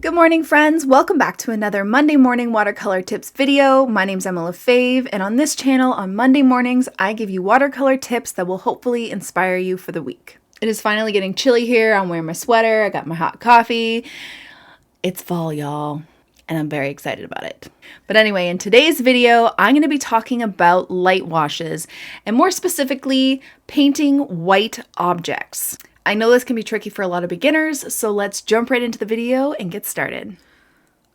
Good morning, friends. Welcome back to another Monday morning watercolor tips video. My name's Ep.5, and on this channel on Monday mornings, I give you watercolor tips that will hopefully inspire you for the week. It is finally getting chilly here. I'm wearing my sweater. I got my hot coffee. It's fall, y'all, and I'm very excited about it. But anyway, in today's video, I'm going to be talking about light washes, and more specifically, painting white objects. I know this can be tricky for a lot of beginners, so let's jump right into the video and get started.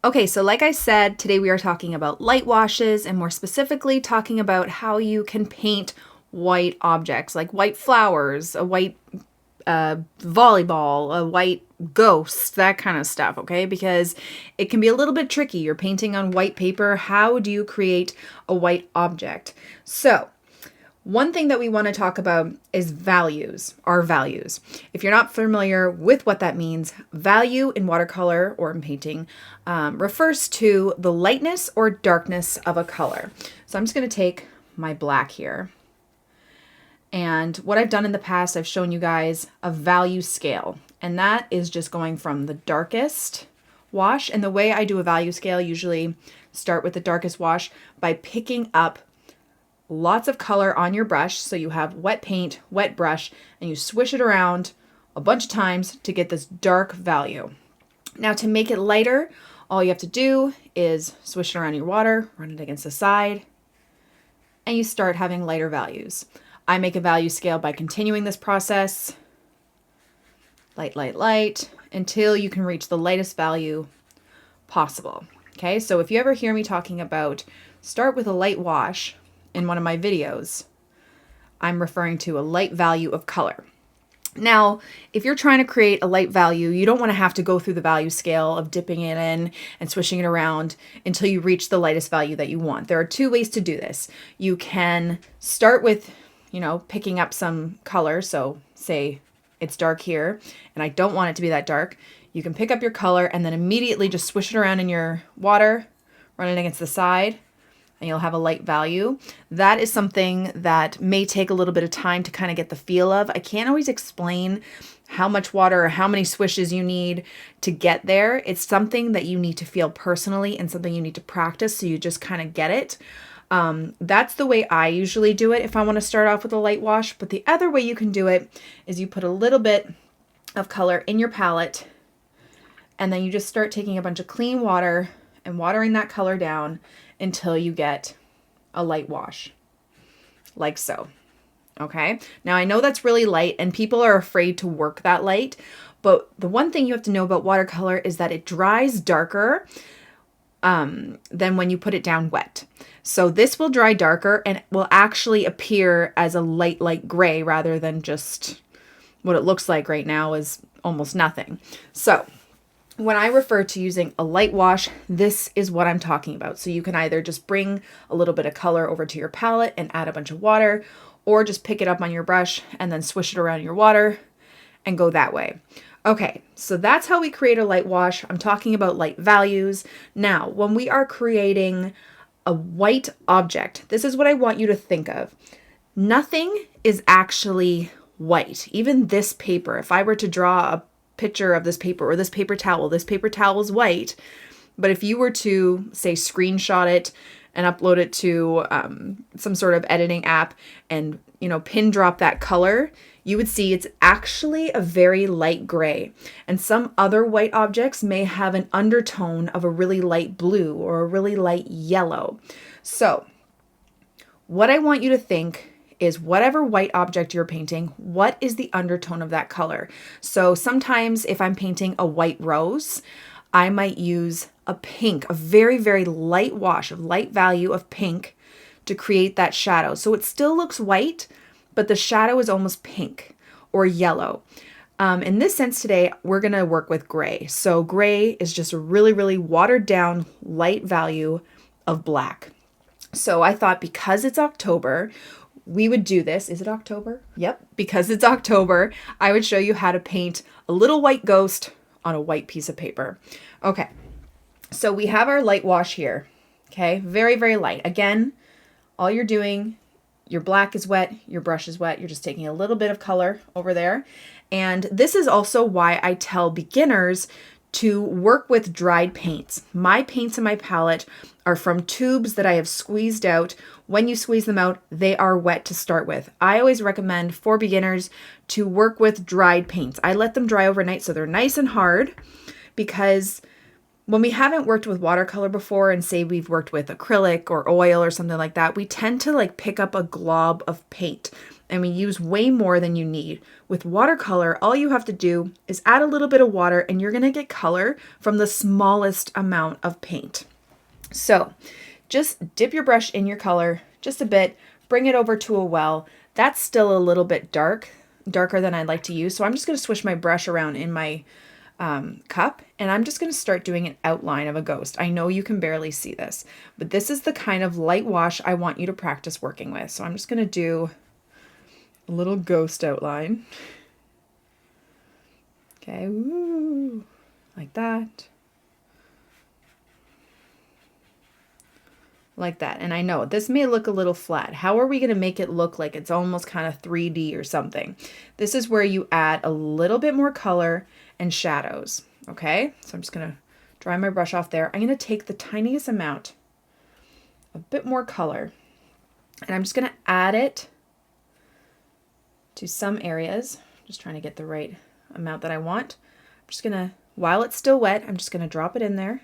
Okay, so like I said, today we are talking about light washes, and more specifically talking about how you can paint white objects, like white flowers, a white volleyball, a white ghost, that kind of stuff, okay? Because it can be a little bit tricky. You're painting on white paper. How do you create a white object? So, one thing that we want to talk about is values, our values. If you're not familiar with what that means, value in watercolor or in painting refers to the lightness or darkness of a color. So I'm just going to take my black here. And what I've done in the past, I've shown you guys a value scale. And that is just going from the darkest wash. And the way I do a value scale, usually start with the darkest wash by picking up lots of color on your brush. So you have wet paint, wet brush, and you swish it around a bunch of times to get this dark value. Now to make it lighter, all you have to do is swish it around your water, run it against the side, and you start having lighter values. I make a value scale by continuing this process, light, light, light, until you can reach the lightest value possible. Okay, so if you ever hear me talking about start with a light wash, in one of my videos, I'm referring to a light value of color. Now, if you're trying to create a light value, you don't want to have to go through the value scale of dipping it in and swishing it around until you reach the lightest value that you want. There are two ways to do this. You can start with, picking up some color. So say it's dark here and I don't want it to be that dark. You can pick up your color and then immediately just swish it around in your water, run it against the side, and you'll have a light value. That is something that may take a little bit of time to kind of get the feel of. I can't always explain how much water or how many swishes you need to get there. It's something that you need to feel personally and something you need to practice so you just kind of get it. That's the way I usually do it if I want to start off with a light wash. But the other way you can do it is you put a little bit of color in your palette and then you just start taking a bunch of clean water and watering that color down until you get a light wash, like so. Okay, now I know that's really light and people are afraid to work that light, but the one thing you have to know about watercolor is that it dries darker than when you put it down wet. So this will dry darker and will actually appear as a light gray rather than just what it looks like right now is almost nothing. So when I refer to using a light wash, this is what I'm talking about. So you can either just bring a little bit of color over to your palette and add a bunch of water, or just pick it up on your brush and then swish it around your water and go that way. Okay, so that's how we create a light wash. I'm talking about light values. Now, when we are creating a white object, this is what I want you to think of. Nothing is actually white. Even this paper, if I were to draw a picture of this paper or this paper towel is white, but if you were to say screenshot it and upload it to some sort of editing app and pin drop that color, you would see it's actually a very light gray. And some other white objects may have an undertone of a really light blue or a really light yellow. So what I want you to think is whatever white object you're painting, what is the undertone of that color? So sometimes if I'm painting a white rose, I might use a pink, a very, very light wash of light value of pink to create that shadow. So it still looks white, but the shadow is almost pink or yellow. In this sense today, we're gonna work with gray. So gray is just a really, really watered down light value of black. So I thought because it's October, we would do this. Is it October? Yep. Because it's October, I would show you how to paint a little white ghost on a white piece of paper. Okay. So we have our light wash here. Okay. Very, very light. Again, all you're doing, your black is wet, your brush is wet. You're just taking a little bit of color over there. And this is also why I tell beginners to work with dried paints. My paints in my palette are from tubes that I have squeezed out. When you squeeze them out, they are wet to start with. I always recommend for beginners to work with dried paints. I let them dry overnight so they're nice and hard, because when we haven't worked with watercolor before, and say we've worked with acrylic or oil or something like that, we tend to like pick up a glob of paint and we use way more than you need. With watercolor, all you have to do is add a little bit of water and you're gonna get color from the smallest amount of paint. So just dip your brush in your color just a bit, bring it over to a well. That's still a little bit darker than I'd like to use. So I'm just gonna swish my brush around in my cup, and I'm just going to start doing an outline of a ghost. I know you can barely see this, but this is the kind of light wash I want you to practice working with. So I'm just going to do a little ghost outline. Okay, woo, like that. Like that. And I know this may look a little flat. How are we going to make it look like it's almost kind of 3D or something? This is where you add a little bit more color and shadows. Okay, so I'm just going to dry my brush off there. I'm going to take the tiniest amount, a bit more color, and I'm just going to add it to some areas. Just trying to get the right amount that I want. I'm just going to, while it's still wet, I'm just going to drop it in there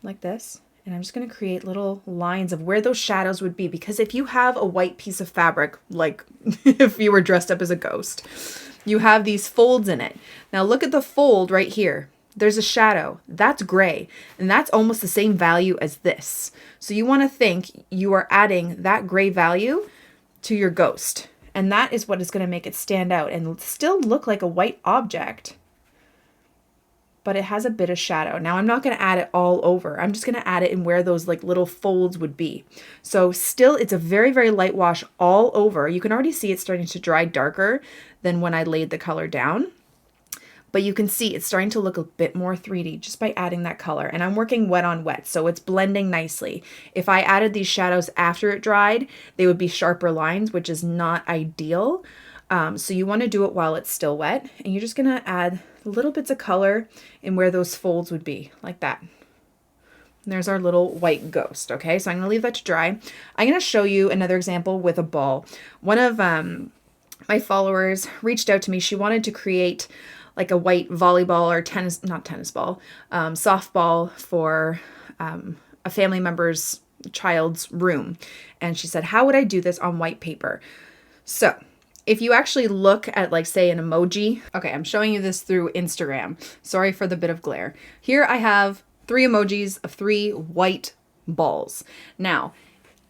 like this. And I'm just going to create little lines of where those shadows would be. Because if you have a white piece of fabric, like if you were dressed up as a ghost, you have these folds in it. Now look at the fold right here. There's a shadow. That's gray. And that's almost the same value as this. So you want to think you are adding that gray value to your ghost. And that is what is going to make it stand out and still look like a white object, but it has a bit of shadow. Now I'm not going to add it all over. I'm just going to add it in where those like little folds would be. So still it's a very, very light wash all over. You can already see it's starting to dry darker than when I laid the color down, but you can see it's starting to look a bit more 3D just by adding that color. And I'm working wet on wet, so it's blending nicely. If I added these shadows after it dried, they would be sharper lines, which is not ideal. So you want to do it while it's still wet, and you're just going to add little bits of color in where those folds would be, like that. And there's our little white ghost. Okay, so I'm going to leave that to dry. I'm going to show you another example with a ball. One of my followers reached out to me. She wanted to create like a white volleyball or softball for a family member's child's room. And she said, how would I do this on white paper? So if you actually look at, like, say, an emoji. Okay, I'm showing you this through Instagram. Sorry for the bit of glare. Here I have 3 emojis of 3 white balls. Now,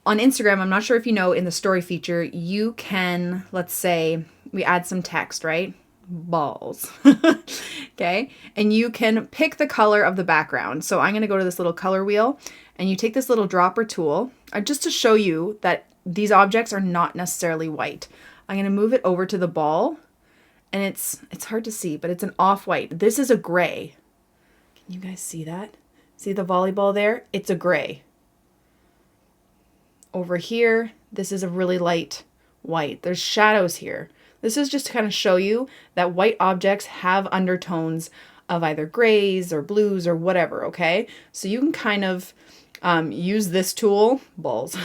on Instagram, I'm not sure if you know, in the story feature, you can, let's say, we add some text, right? Balls. Okay, and you can pick the color of the background. So I'm going to go to this little color wheel, and you take this little dropper tool, just to show you that these objects are not necessarily white. I'm going to move it over to the ball, and it's hard to see, but it's an off-white. This is a gray. Can you guys see that? See the volleyball there? It's a gray. Over here, this is a really light white. There's shadows here. This is just to kind of show you that white objects have undertones of either grays or blues or whatever, okay? So you can kind of use this tool, balls,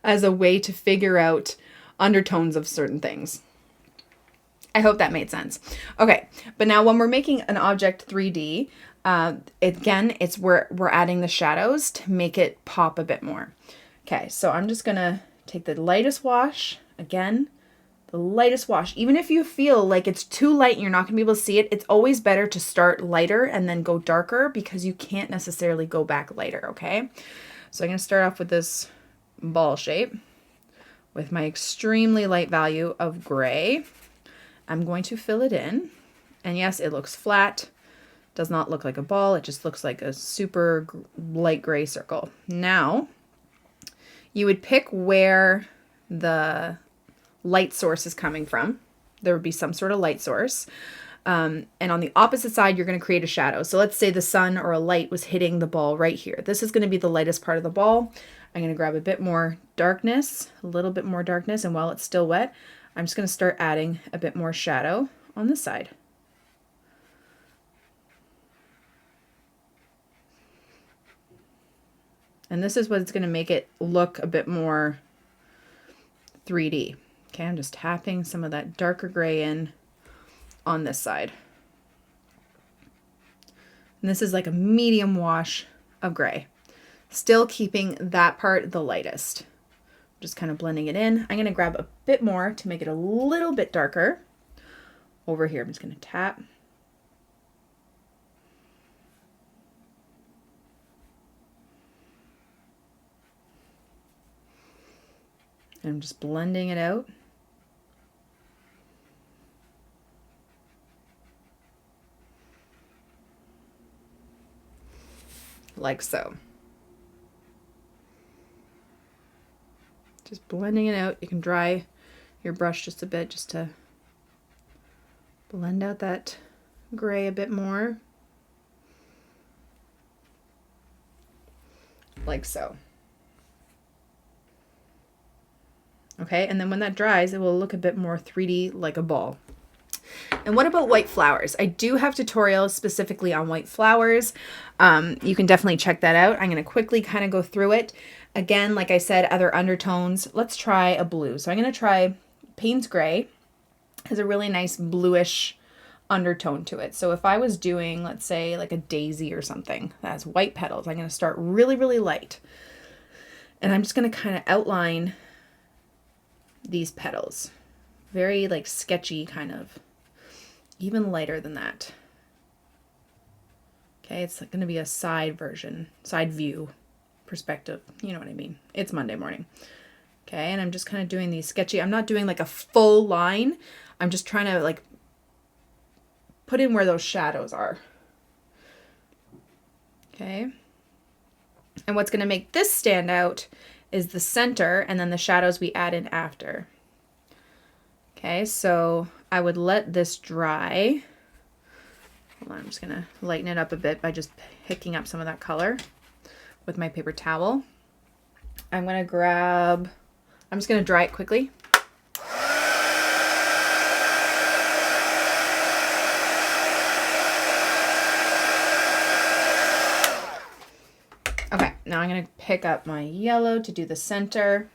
as a way to figure out undertones of certain things. I hope that made sense. Okay, but now when we're making an object 3D, again, it's where we're adding the shadows to make it pop a bit more. Okay, so I'm just gonna take the lightest wash, again, the lightest wash. Even if you feel like it's too light and you're not gonna be able to see it, it's always better to start lighter and then go darker, because you can't necessarily go back lighter, okay? So I'm gonna start off with this ball shape with my extremely light value of gray. I'm going to fill it in. And yes, it looks flat. Does not look like a ball. It just looks like a super light gray circle. Now, you would pick where the light source is coming from. There would be some sort of light source. And on the opposite side, you're going to create a shadow. So let's say the sun or a light was hitting the ball right here. This is going to be the lightest part of the ball. I'm going to grab a bit more darkness, a little bit more darkness, and while it's still wet, I'm just going to start adding a bit more shadow on this side. And this is what's going to make it look a bit more 3D. Okay, I'm just tapping some of that darker gray in on this side. And this is like a medium wash of gray. Still keeping that part the lightest. Just kind of blending it in. I'm going to grab a bit more to make it a little bit darker. Over here, I'm just going to tap. I'm just blending it out. Like so. Just blending it out. You can dry your brush just a bit just to blend out that gray a bit more. Like so. Okay, and then when that dries, it will look a bit more 3D like a ball. And what about white flowers? I do have tutorials specifically on white flowers. You can definitely check that out. I'm going to quickly kind of go through it. Again, like I said, other undertones. Let's try a blue. So I'm going to try Payne's Gray. It has a really nice bluish undertone to it. So if I was doing, let's say, like a daisy or something that has white petals, I'm going to start really, really light. And I'm just going to kind of outline these petals. Very like sketchy kind of. Even lighter than that. Okay, it's going to be a side version, side view perspective. You know what I mean? It's Monday morning. Okay, and I'm just kind of doing these sketchy. I'm not doing like a full line. I'm just trying to like put in where those shadows are. Okay. And what's going to make this stand out is the center and then the shadows we add in after. Okay, so I would let this dry. Hold on, I'm just going to lighten it up a bit by just picking up some of that color with my paper towel. I'm going to grab, I'm just going to dry it quickly. Okay, now I'm going to pick up my yellow to do the center.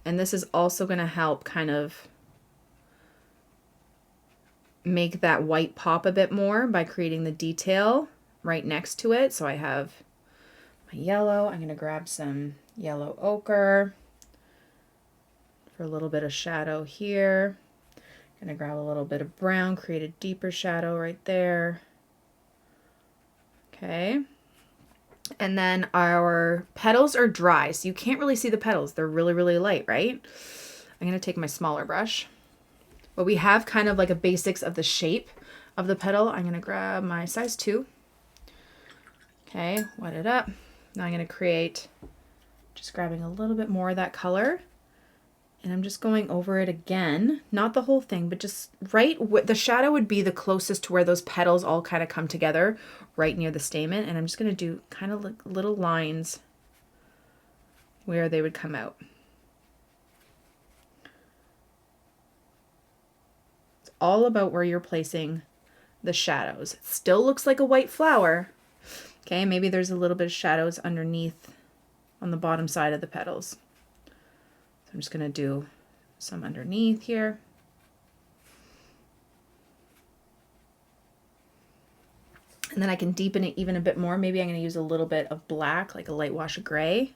And this is also going to help kind of make that white pop a bit more by creating the detail right next to it. So I have my yellow. I'm going to grab some yellow ochre for a little bit of shadow here. I'm going to grab a little bit of brown, create a deeper shadow right there. Okay. And then our petals are dry, so you can't really see the petals. They're really, really light, right? I'm going to take my smaller brush. But we have kind of like a basics of the shape of the petal. I'm going to grab my size 2. Okay, wet it up. Now I'm going to create, just grabbing a little bit more of that color. And I'm just going over it again. Not the whole thing, but just right, the shadow would be the closest to where those petals all kind of come together, right near the stamen. And I'm just going to do kind of like little lines where they would come out. All about where you're placing the shadows. It still looks like a white flower. Okay, maybe there's a little bit of shadows underneath on the bottom side of the petals. So I'm just going to do some underneath here. And then I can deepen it even a bit more. Maybe I'm going to use a little bit of black, like a light wash of gray.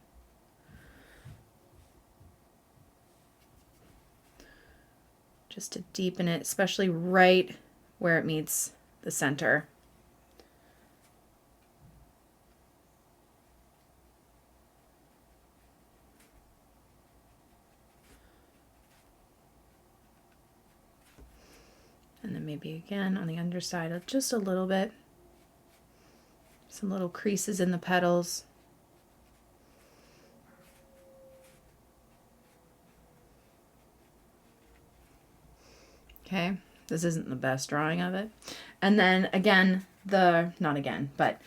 Just to deepen it, especially right where it meets the center. And then maybe again on the underside, just a little bit. Some little creases in the petals. Okay, this isn't the best drawing of it. And then again, not again, but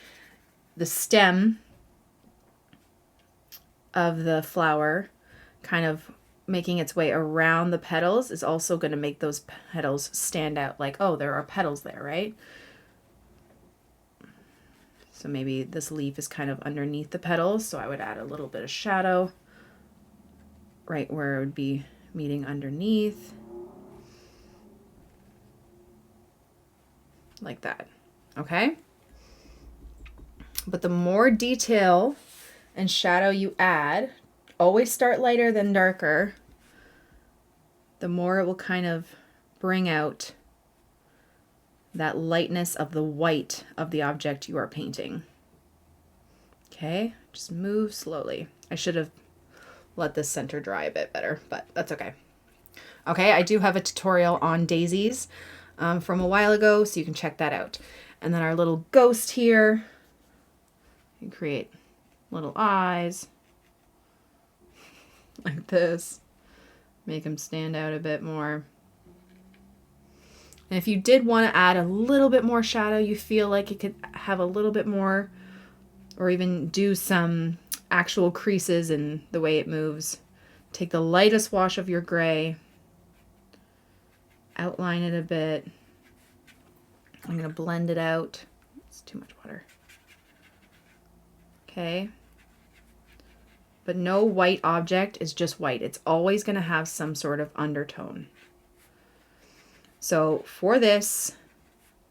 the stem of the flower kind of making its way around the petals is also going to make those petals stand out like, oh, there are petals there, right? So So maybe this leaf is kind of underneath the petals, so I would add a little bit of shadow right where it would be meeting underneath. Like that, okay? But the more detail and shadow you add, always start lighter than darker, the more it will kind of bring out that lightness of the white of the object you are painting. Okay, just move slowly. I should have let this center dry a bit better, but that's okay. Okay, I do have a tutorial on daisies from a while ago, so you can check that out. And then our little ghost here, you create little eyes like this, make them stand out a bit more. And if you did want to add a little bit more shadow, you feel like it could have a little bit more, or even do some actual creases in the way it moves, take the lightest wash of your gray, outline it a bit. I'm going to blend it out. It's too much water. Okay. But no white object is just white. It's always going to have some sort of undertone. So for this,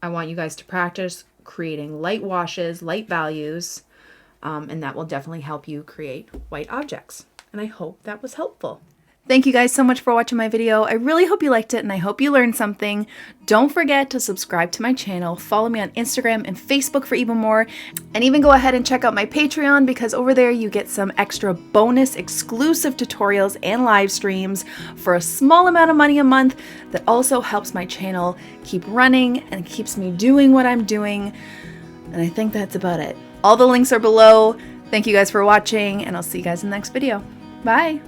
I want you guys to practice creating light washes, light values, and that will definitely help you create white objects. And I hope that was helpful. Thank you guys so much for watching my video. I really hope you liked it and I hope you learned something. Don't forget to subscribe to my channel, follow me on Instagram and Facebook for even more, and even go ahead and check out my Patreon because over there you get some extra bonus exclusive tutorials and live streams for a small amount of money a month that also helps my channel keep running and keeps me doing what I'm doing. And I think that's about it. All the links are below. Thank you guys for watching and I'll see you guys in the next video. Bye!